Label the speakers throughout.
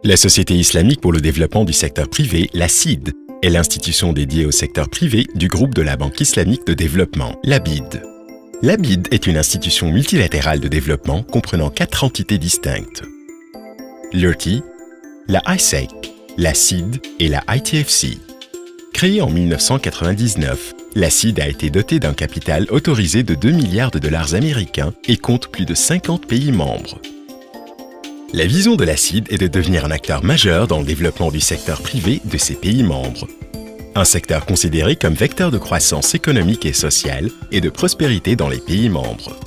Speaker 1: La Société islamique pour le développement du secteur privé, la CID, est l'institution dédiée au secteur privé du groupe de la Banque islamique de développement, la BID. La BID est une institution multilatérale de développement comprenant 4 entités distinctes. L'IRTI, la ISEC, la CID et la ITFC. Créée en 1999, la CID a été dotée d'un capital autorisé de 2 milliards de dollars américains et compte plus de 50 pays membres. La vision de la CID est de devenir un acteur majeur dans le développement du secteur privé de ses pays membres. Un secteur considéré comme vecteur de croissance économique et sociale et de prospérité dans les pays membres.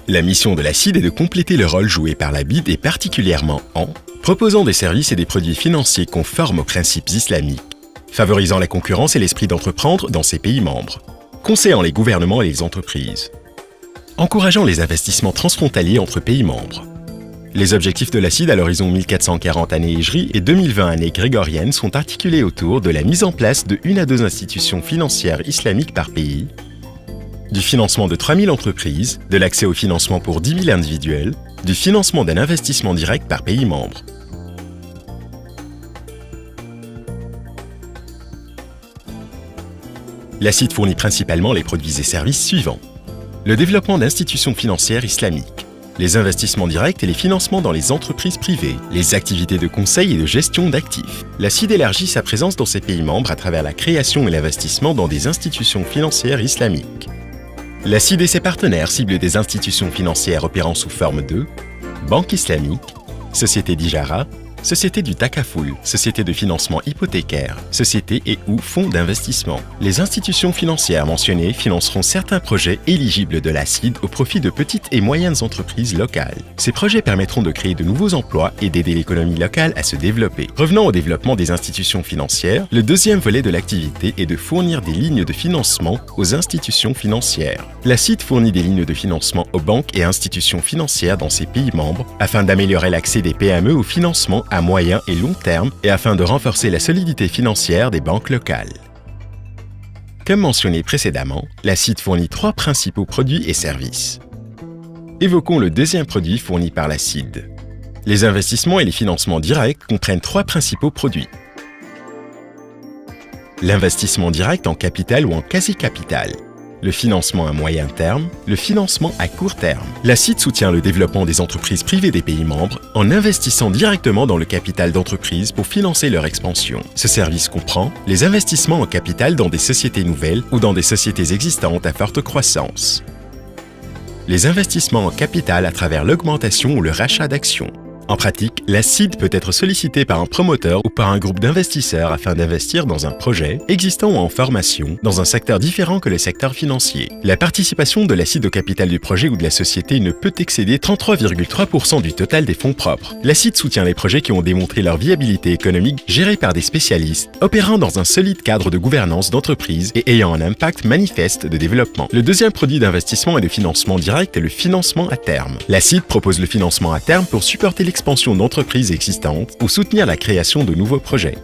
Speaker 1: La mission de la CID est de compléter le rôle joué par la BID et particulièrement en proposant des services et des produits financiers conformes aux principes islamiques, favorisant la concurrence et l'esprit d'entreprendre dans ses pays membres, conseillant les gouvernements et les entreprises, encourageant les investissements transfrontaliers entre pays membres. Les objectifs de la CID à l'horizon 1440 année Hijri et 2020 année grégorienne sont articulés autour de la mise en place de 1 à 2 institutions financières islamiques par pays, du financement de 3000 entreprises, de l'accès au financement pour 10 000 individuels, du financement d'un investissement direct par pays membre. La CID fournit principalement les produits et services suivants. Le développement d'institutions financières islamiques, les investissements directs et les financements dans les entreprises privées, les activités de conseil et de gestion d'actifs. La CID élargit sa présence dans ses pays membres à travers la création et l'investissement dans des institutions financières islamiques. La CID et ses partenaires ciblent des institutions financières opérant sous forme de banque islamique, société d'Ijara, société du Takaful, société de financement hypothécaire, société et ou fonds d'investissement. Les institutions financières mentionnées financeront certains projets éligibles de la CID au profit de petites et moyennes entreprises locales. Ces projets permettront de créer de nouveaux emplois et d'aider l'économie locale à se développer. Revenons au développement des institutions financières, le deuxième volet de l'activité est de fournir des lignes de financement aux institutions financières. La CID fournit des lignes de financement aux banques et institutions financières dans ses pays membres afin d'améliorer l'accès des PME au financement à moyen et long terme et afin de renforcer la solidité financière des banques locales. Comme mentionné précédemment, la CID fournit 3 principaux produits et services. Évoquons le deuxième produit fourni par la CID. Les investissements et les financements directs comprennent 3 principaux produits. L'investissement direct en capital ou en quasi-capital, le financement à moyen terme, le financement à court terme. La CID soutient le développement des entreprises privées des pays membres en investissant directement dans le capital d'entreprises pour financer leur expansion. Ce service comprend les investissements en capital dans des sociétés nouvelles ou dans des sociétés existantes à forte croissance. Les investissements en capital à travers l'augmentation ou le rachat d'actions. En pratique, la CID peut être sollicitée par un promoteur ou par un groupe d'investisseurs afin d'investir dans un projet existant ou en formation dans un secteur différent que le secteur financier. La participation de la CID au capital du projet ou de la société ne peut excéder 33,3% du total des fonds propres. La CID soutient les projets qui ont démontré leur viabilité économique gérés par des spécialistes, opérant dans un solide cadre de gouvernance d'entreprise et ayant un impact manifeste de développement. Le deuxième produit d'investissement et de financement direct est le financement à terme. La CID propose le financement à terme pour supporter l'expansion d'entreprises existantes ou soutenir la création de nouveaux projets.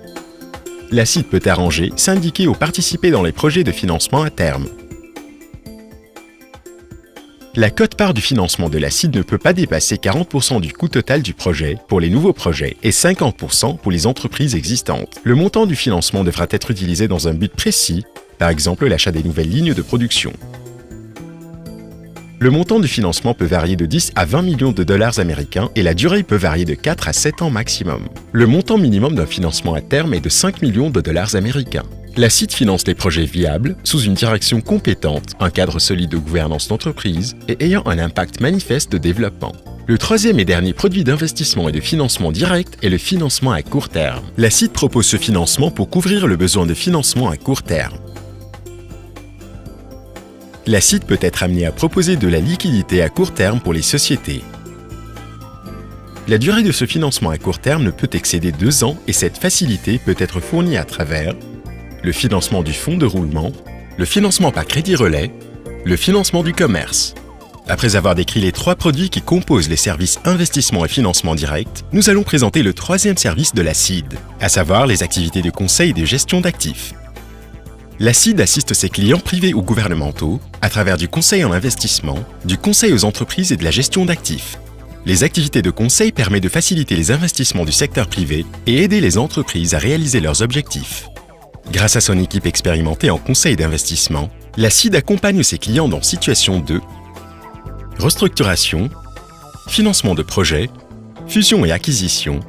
Speaker 1: La CID peut arranger, syndiquer ou participer dans les projets de financement à terme. La quote-part du financement de la CID ne peut pas dépasser 40% du coût total du projet pour les nouveaux projets et 50% pour les entreprises existantes. Le montant du financement devra être utilisé dans un but précis, par exemple l'achat des nouvelles lignes de production. Le montant du financement peut varier de 10 à 20 millions de dollars américains et la durée peut varier de 4 à 7 ans maximum. Le montant minimum d'un financement à terme est de 5 millions de dollars américains. La CID finance les projets viables, sous une direction compétente, un cadre solide de gouvernance d'entreprise et ayant un impact manifeste de développement. Le troisième et dernier produit d'investissement et de financement direct est le financement à court terme. La CID propose ce financement pour couvrir le besoin de financement à court terme. La CID peut être amenée à proposer de la liquidité à court terme pour les sociétés. La durée de ce financement à court terme ne peut excéder 2 ans et cette facilité peut être fournie à travers le financement du fonds de roulement, le financement par crédit relais, le financement du commerce. Après avoir décrit les 3 produits qui composent les services investissement et financement direct, nous allons présenter le troisième service de la CID, à savoir les activités de conseil et de gestion d'actifs. La CID assiste ses clients privés ou gouvernementaux à travers du conseil en investissement, du conseil aux entreprises et de la gestion d'actifs. Les activités de conseil permettent de faciliter les investissements du secteur privé et aider les entreprises à réaliser leurs objectifs. Grâce à son équipe expérimentée en conseil d'investissement, la CID accompagne ses clients dans situations de restructuration, financement de projets, fusion et acquisition,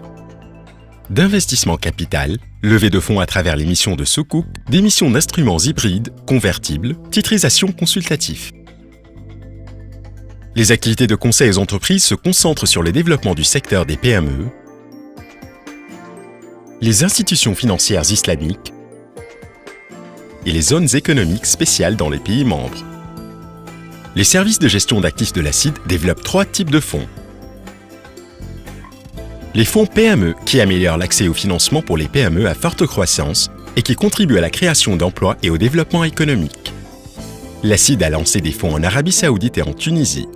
Speaker 1: d'investissement capital, levée de fonds à travers l'émission de sukuk, d'émission d'instruments hybrides, convertibles, titrisation consultatif. Les activités de conseil aux entreprises se concentrent sur le développement du secteur des PME, les institutions financières islamiques et les zones économiques spéciales dans les pays membres. Les services de gestion d'actifs de la CID développent 3 types de fonds. Les fonds PME qui améliorent l'accès au financement pour les PME à forte croissance et qui contribuent à la création d'emplois et au développement économique. La CID a lancé des fonds en Arabie Saoudite et en Tunisie.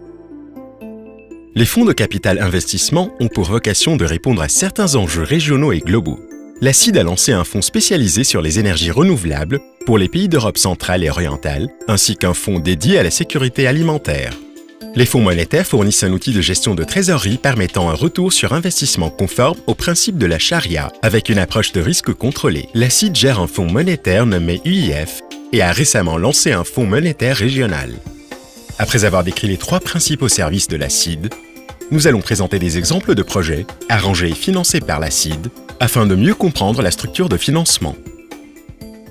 Speaker 1: Les fonds de capital investissement ont pour vocation de répondre à certains enjeux régionaux et globaux. La CID a lancé un fonds spécialisé sur les énergies renouvelables pour les pays d'Europe centrale et orientale, ainsi qu'un fonds dédié à la sécurité alimentaire. Les fonds monétaires fournissent un outil de gestion de trésorerie permettant un retour sur investissement conforme au principe de la charia, avec une approche de risque contrôlé. La CID gère un fonds monétaire nommé UIF et a récemment lancé un fonds monétaire régional. Après avoir décrit les 3 principaux services de la CID, nous allons présenter des exemples de projets arrangés et financés par la CID afin de mieux comprendre la structure de financement.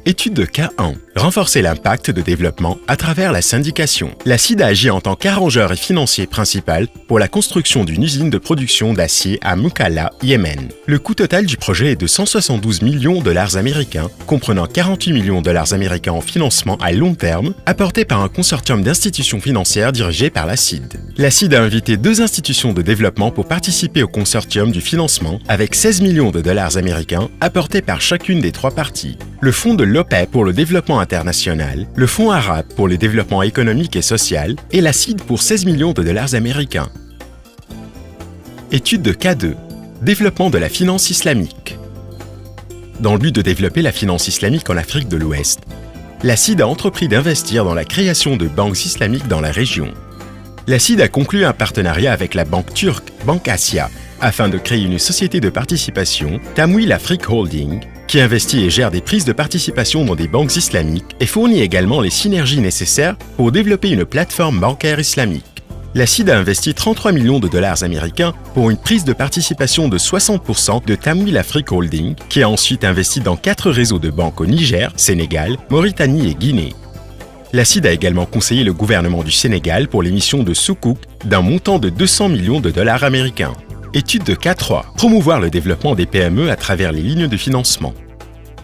Speaker 1: Étude de cas 1. Renforcer l'impact de développement à travers la syndication. La CID a agi en tant qu'arrangeur et financier principal pour la construction d'une usine de production d'acier à Mukalla, Yémen. Le coût total du projet est de 172 millions $ américains, comprenant 48 millions $ américains en financement à long terme, apporté par un consortium d'institutions financières dirigé par la CID. La CID a invité 2 institutions de développement pour participer au consortium du financement avec 16 millions $ américains apportés par chacune des 3 parties. Le fonds de l'OPEP pour le développement international, le Fonds arabe pour le développement économique et social et la CID pour 16 millions $ américains. Étude de cas 2. Développement de la finance islamique. Dans le but de développer la finance islamique en Afrique de l'Ouest, la CID a entrepris d'investir dans la création de banques islamiques dans la région. La CID a conclu un partenariat avec la banque turque Bank Asia afin de créer une société de participation, Tamwil Afrique Holding, qui investit et gère des prises de participation dans des banques islamiques et fournit également les synergies nécessaires pour développer une plateforme bancaire islamique. La CID a investi 33 millions $ américains pour une prise de participation de 60% de Tamwil Afrique Holding, qui a ensuite investi dans 4 réseaux de banques au Niger, Sénégal, Mauritanie et Guinée. La CID a également conseillé le gouvernement du Sénégal pour l'émission de sukuk d'un montant de 200 millions $ américains. Étude de cas 3. Promouvoir le développement des PME à travers les lignes de financement.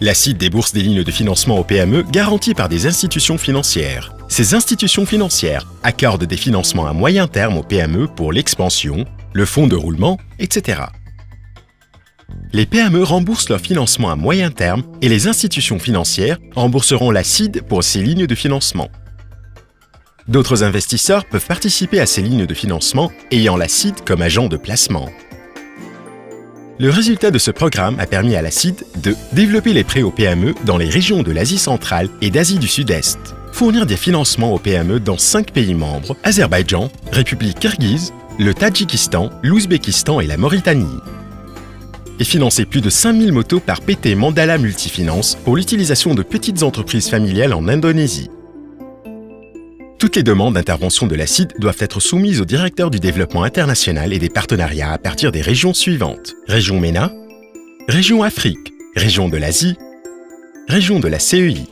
Speaker 1: La CID débourse des lignes de financement aux PME garanties par des institutions financières. Ces institutions financières accordent des financements à moyen terme aux PME pour l'expansion, le fonds de roulement, etc. Les PME remboursent leur financement à moyen terme et les institutions financières rembourseront la CID pour ces lignes de financement. D'autres investisseurs peuvent participer à ces lignes de financement ayant la CID comme agent de placement. Le résultat de ce programme a permis à la CID de développer les prêts aux PME dans les régions de l'Asie centrale et d'Asie du Sud-Est, fournir des financements aux PME dans 5 pays membres, Azerbaïdjan, République kirghize, le Tadjikistan, l'Ouzbékistan et la Mauritanie, et financer plus de 5000 motos par PT Mandala Multifinance pour l'utilisation de petites entreprises familiales en Indonésie. Toutes les demandes d'intervention de la CID doivent être soumises au directeur du développement international et des partenariats à partir des régions suivantes. Région MENA, Région Afrique, Région de l'Asie, Région de la CEI.